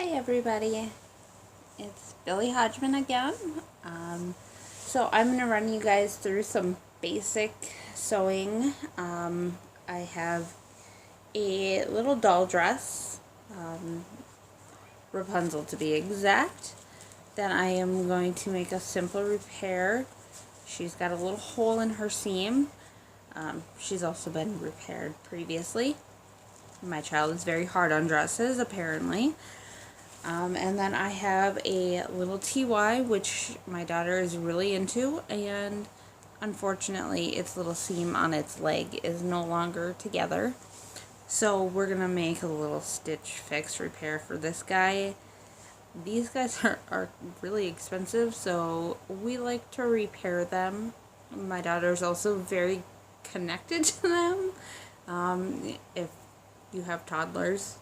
Hi everybody, it's Billie Hodgman again. So I'm going to run you guys through some basic sewing. I have a little doll dress, Rapunzel to be exact. Then I am going to make a simple repair. She's got a little hole in her seam. She's also been repaired previously. My child is very hard on dresses, apparently. And then I have a little TY, which my daughter is really into, and unfortunately its little seam on its leg is no longer together. So we're going to make a little stitch fix repair for this guy. These guys are really expensive, so we like to repair them. My daughter's also very connected to them. If you have toddlers,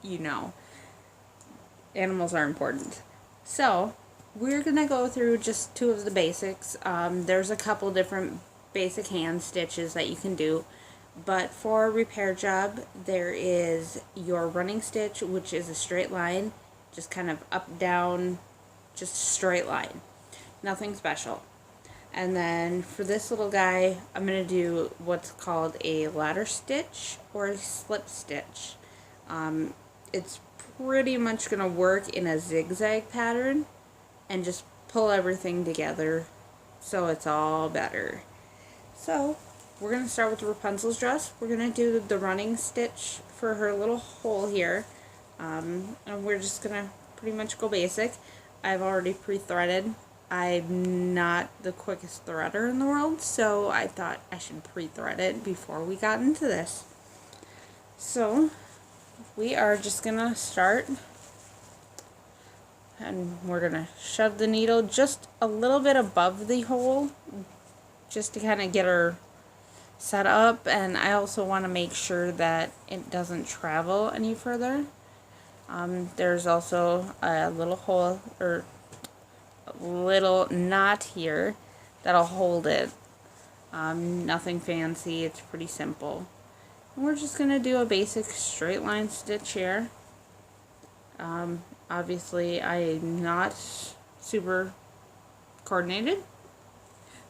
you know. Animals are important. So we're gonna go through just two of the basics. There's a couple different basic hand stitches that you can do, but for a repair job there is your running stitch, which is a straight line, just kind of up down, just a straight line, nothing special. And then for this little guy I'm gonna do what's called a ladder stitch or a slip stitch. It's pretty much going to work in a zigzag pattern and just pull everything together so it's all better. So we're going to start with Rapunzel's dress. We're going to do the running stitch for her little hole here, and we're just going to pretty much go basic. I've already pre-threaded. I'm not the quickest threader in the world, so I thought I should pre-thread it before we got into this. So we are just gonna start, and we're gonna shove the needle just a little bit above the hole just to kind of get her set up, and I also want to make sure that it doesn't travel any further. There's also a little hole or a little knot here that'll hold it. Nothing fancy, it's pretty simple. We're just going to do a basic straight line stitch here. Obviously I'm not super coordinated,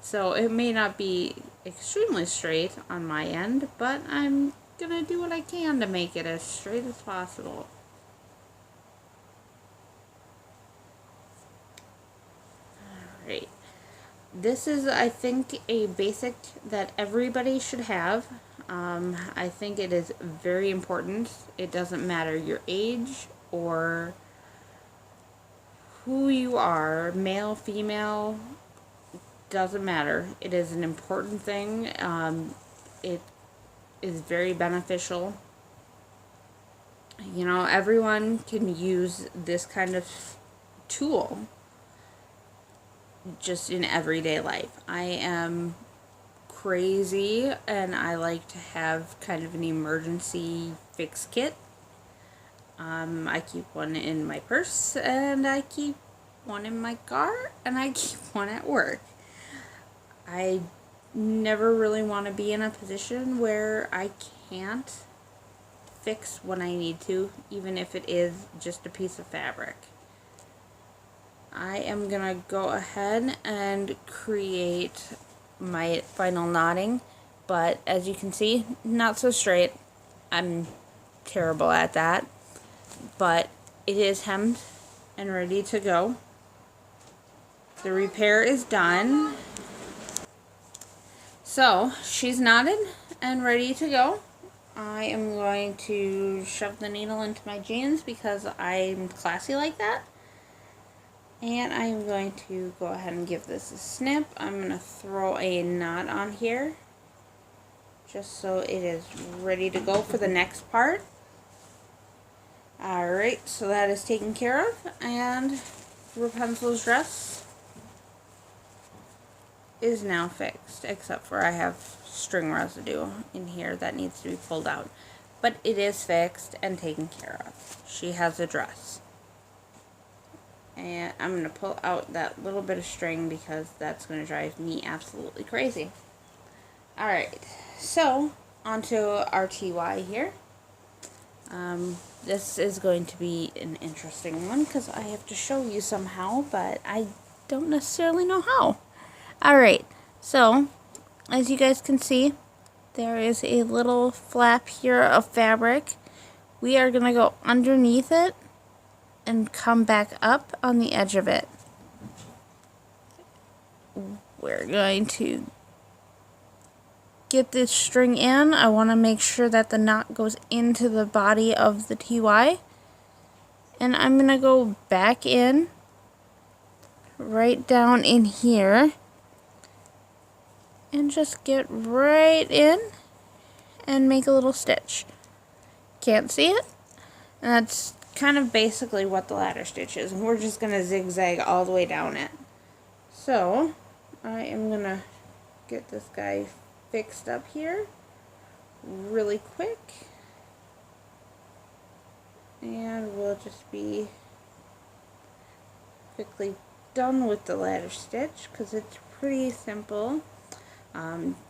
so it may not be extremely straight on my end, but I'm going to do what I can to make it as straight as possible. Alright. This is, I think, a basic that everybody should have. I think it is very important. It doesn't matter your age or who you are, male, female, doesn't matter. It is an important thing. It is very beneficial. You know, everyone can use this kind of tool just in everyday life. I am crazy and I like to have kind of an emergency fix kit. I keep one in my purse, and I keep one in my car, and I keep one at work. I never really want to be in a position where I can't fix what I need to, even if it is just a piece of fabric. I am gonna go ahead and create my final knotting, but as you can see, not so straight. I'm terrible at that, but it is hemmed and ready to go. The repair is done. So she's knotted and ready to go. I am going to shove the needle into my jeans because I'm classy like that. And I'm going to go ahead and give this a snip. I'm going to throw a knot on here just so it is ready to go for the next part. Alright, so that is taken care of, and Rapunzel's dress is now fixed, except for I have string residue in here that needs to be pulled out. But it is fixed and taken care of. She has a dress. And I'm going to pull out that little bit of string because that's going to drive me absolutely crazy. Alright, so onto our TY here. This is going to be an interesting one because I have to show you somehow, but I don't necessarily know how. Alright, so as you guys can see, there is a little flap here of fabric. We are going to go underneath it and come back up on the edge of it. We're going to get this string in. I want to make sure that the knot goes into the body of the TY. And I'm going to go back in, right down in here, and just get right in and make a little stitch. Can't see it? And that's kind of basically what the ladder stitch is. And we're just going to zigzag all the way down it. So, I am going to get this guy fixed up here really quick. And we'll just be quickly done with the ladder stitch because it's pretty simple.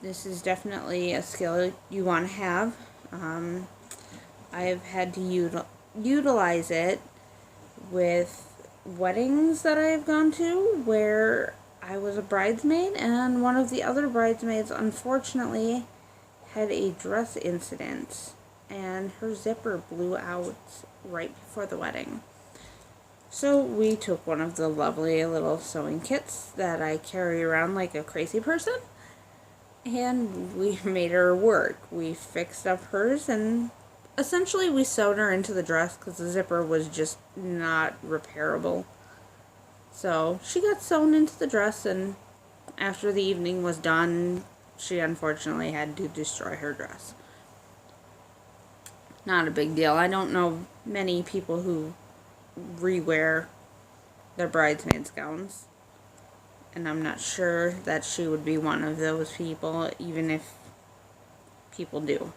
This is definitely a skill you want to have. I've had to utilize it with weddings that I've gone to where I was a bridesmaid, and one of the other bridesmaids unfortunately had a dress incident and her zipper blew out right before the wedding. So we took one of the lovely little sewing kits that I carry around like a crazy person, and we made her work. We fixed up hers, and essentially we sewed her into the dress because the zipper was just not repairable. So she got sewn into the dress, and after the evening was done, she unfortunately had to destroy her dress. Not a big deal. I don't know many people who rewear their bridesmaids' gowns, and I'm not sure that she would be one of those people, even if people do.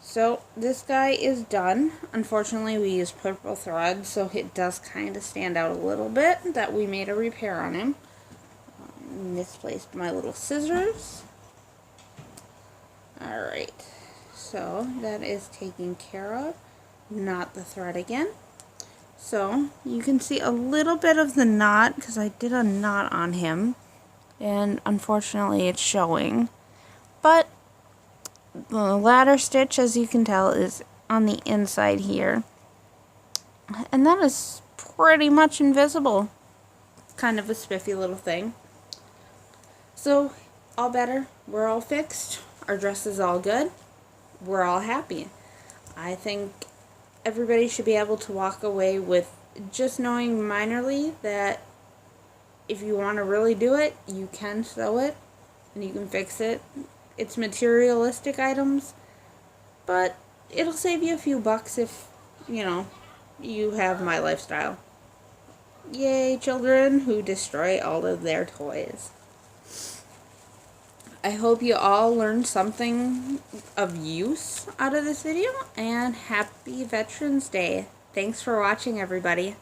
So this guy is done. Unfortunately, we used purple thread, so it does kind of stand out a little bit that we made a repair on him. Misplaced my little scissors. Alright, so that is taken care of. Knot the thread again. So you can see a little bit of the knot because I did a knot on him, and unfortunately it's showing. But the ladder stitch, as you can tell, is on the inside here, and that is pretty much invisible. Kind of a spiffy little thing. So all better, we're all fixed, our dress is all good, we're all happy. I think everybody should be able to walk away with just knowing minorly that if you want to really do it, you can sew it and you can fix it. It's materialistic items, but it'll save you a few bucks if, you know, you have my lifestyle. Yay, children who destroy all of their toys. I hope you all learned something of use out of this video, and happy Veterans Day. Thanks for watching, everybody.